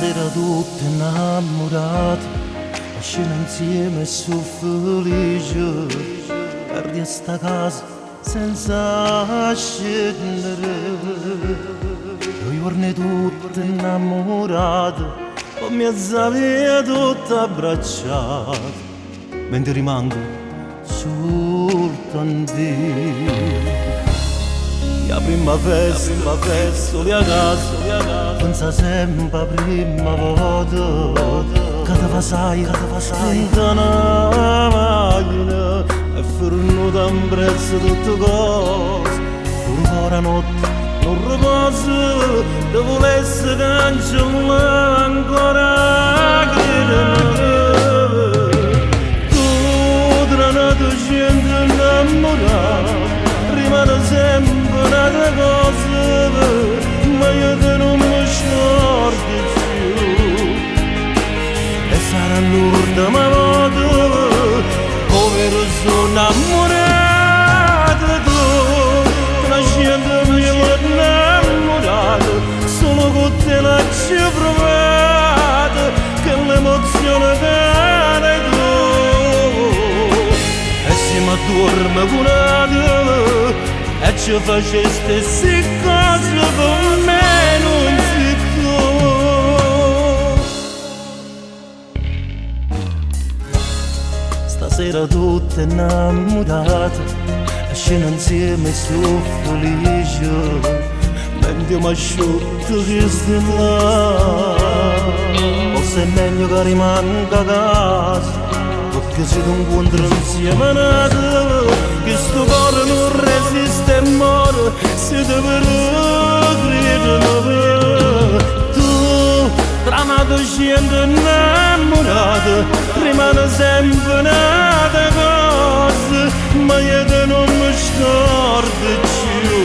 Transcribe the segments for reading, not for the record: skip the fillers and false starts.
Stasera tutti innamorati, a scena insieme su felice, perdi sta casa senza scendere. I giorni tutti innamorati, con mia zavia tutta abbracciata, mentre rimango soltanto io. La prima festa, soli a casa, pensa sempre a prima volta, che te passai in una macchina e fermo un prezzo tutte cose. Pure ora notte non riposo, te volesse cancellare ancora credere. Tu tra una gente innamorata rimane sempre un'altra cosa, ma io te non mi scordo più. E sarà l'ultima volta, povero sono innamorato tu, tra gente mia innamorata, solo con te la ci ho provato, che l'emozione che tu. E se mi addormo curato, e ci faceste sì cose con me non si può. Stasera tutte innamorate, scena insieme su felice, mentre mi asciutto che stai là. Forse è meglio che rimanga a casa, perché se ti incontro insieme nato, che sto cuore non resiste e muore, se te però credono. Tu, tra una gente innamorata, rimane sempre un'altra cosa, ma io te non mi scordo più.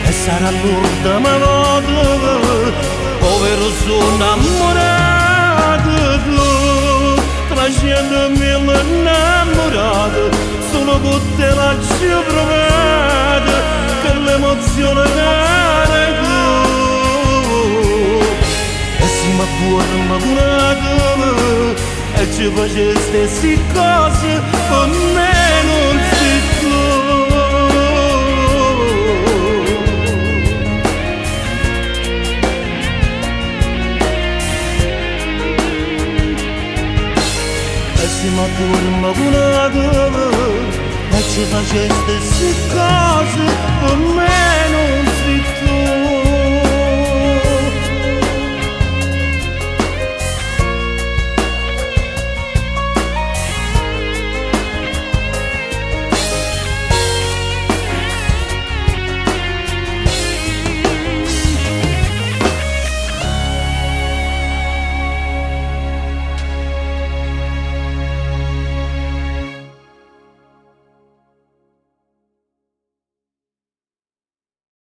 E sarà l'ultima volta, povero sono innamorato tu, tra gente mille innamorata, solo con te la ci ho provato, che l'emozione che tu. E se mi addormo curato, e ci faceste sì cose, con me non si può. E se mi addormo curato, e ci faceste sì cose con me.